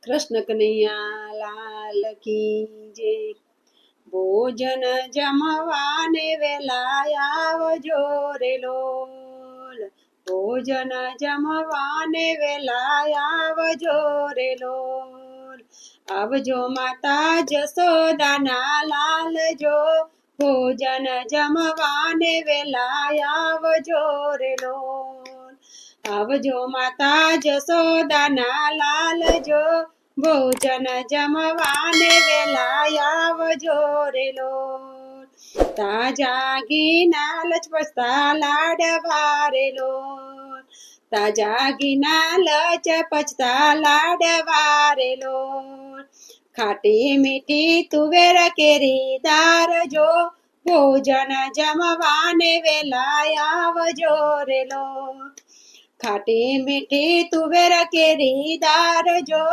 કૃષ્ણ કનૈયા લાલ કી જય। ભોજન જમવાને વેલા આવજો રે લોલ, ભોજન જમવાને વેલા આવજો રે લોલ। આવજો માતા જશોદાના લાલ જો, ભોજન જમવાને વેલા આવજો રે લોલ। આવજો માતા જશોદાના લાલ જો, ભોજન જમવાને વેલા આવજો રે લોલ। તાજા ઘીના લચપચતા લાડવા રે લોલ, તાજા ઘીના લચપચતા લાડવા રે લોલ। ખાટી મીઠી તુવેર કેરી દાર જો, ભોજન જમવાને વેલા આવજો રે લોલ। ખાટી મીઠી તુવેર કેરી દાર જો,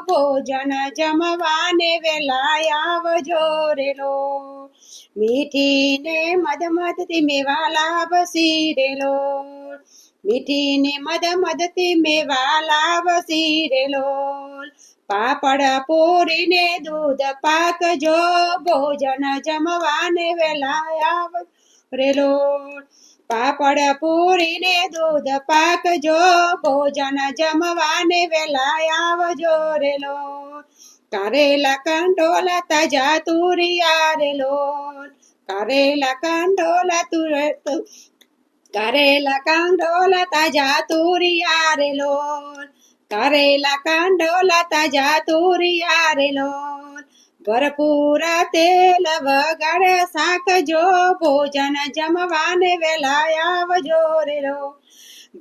ભોજન જમવાને વેલા આવજો રે લોલ। મીઠી ને મધમધતી મેવા લાવસી રે લોલ, મીઠી ને મધમધતી મેવા લાવસી રે લોલ। પાપડ પૂરીને દૂધ પાક જો, ભોજન જમવાને વેલા આવજો રે લોલ। પાપડ પૂરીને દૂધ પાક જો, ભોજન જમવાને વેલા આવજો રે લોલ। કારેલા કંટોલા તાજા તુરિયા રે લોલ, કારેલા કંટોલા કારેલા કંટોલા તાજા તુરિયા રે લોલ, કારેલા કંટોલા તાજા તુરિયા રે લોલ। ભરપૂર તેલ વગર શાક જો, ભોજન જમવાને વેલા આવજો રે લોલ।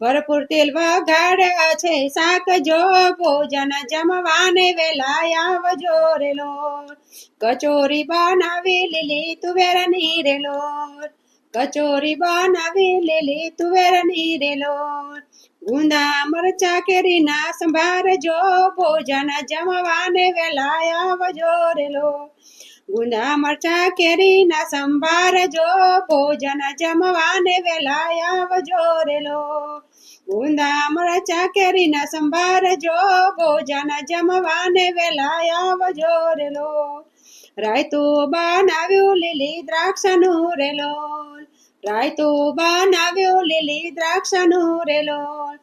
ભરપૂર તેલ વગર છે શાક જો, ભોજન જમવાને વેલા આવજો રે લોલ। કચોરી બનાવી લીલી તુવેરની રે લોલ, કચોરી બનાવી લીલી તુવેરની રે લોલ। ગુંદા મરચા કેરીના સંભાર જો, ભોજન જમવાને વેલા આવજો રે લોલ। ગુંદા મરચા કેરીના સંભાર જો, ભોજન જમવાને વેલા આવજો રે લોલ। ગુંદા મરચા કેરીના સંભાર જો, ભોજન જમવાને વેલા આવજો રે લોલ। રાયતું બનાવ્યું લીલી દ્રાક્ષનું રે લોલ, રાયતું બનાવ્યું લીલી દ્રાક્ષનું રે લોલ।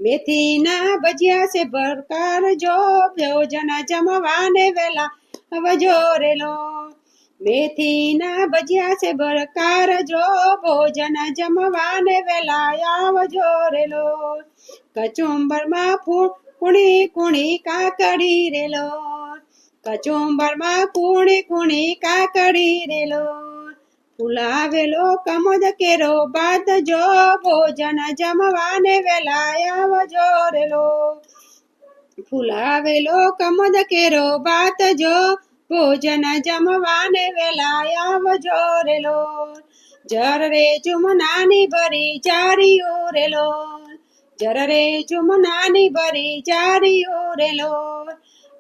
મેથીના ભજીયા છે ભરકાર જો, ભોજન જમવાને વેલા આવજો રે લોલ। મેથીના ભજીયા છે ભરકાર જો, ભોજન જમવાને વેલા આવજો રે લોલ। કચુંબરમાં કુણી કુણી કાકડી રે લોલ, કચુંબરમાં કુણી કુણી કાકડી રે લોલ। ફુલાવેલો કમોદ કેરો ભાત જો, ભોજન જમવાને વેલા આવજો રે લોલ। ફુલાવેલો કમોદ કેરો ભાત જો, ભોજન જમવાને વેલા આવજો રે લોલ। જર રે જુમનાની ભરી ચારીઓ રે લોલ, જર રે જુમનાની ભરી ચારીઓ રે લોલ।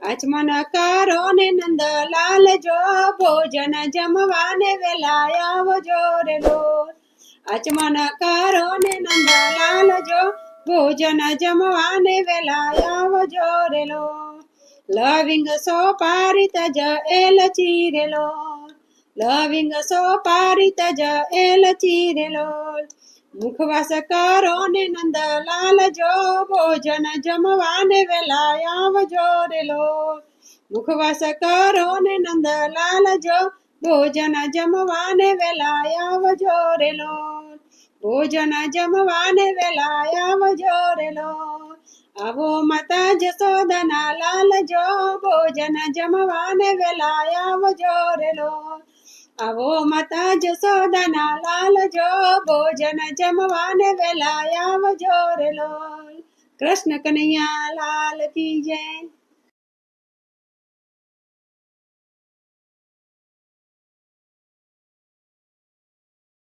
આચમન કરો ને નંદલાલ જો, ભોજન જમવાને વેલા આવજો રે લોલ। આચમન કરો ને નંદલાલ જો, ભોજન જમવાને વેલા આવજો રે લોલ। લવિંગ સોપારી તજ એલચી રે લોલ, લવિંગ સોપારી તજ એલચી રે લોલ। મુખવાસ કરો ને નંદલાલ જો, ભોજન જમવાને વેલા આવજો રે લોલ। મુખવાસ કરો ને નંદલાલ જો, ભોજન જમવાને વેલા આવજો રે લોલ। ભોજન જમવાને વેલા આવજો રે લોલ। આવો માતા જશોદાના લાલ જો, ભોજન જમવાને વેલા આવજો રે લોલ। આવો માતા જશોદાના લાલ જો, ભોજન જમવાને વેલા આવજો રે લોલ। કૃષ્ણ કનૈયા લાલ કી જય।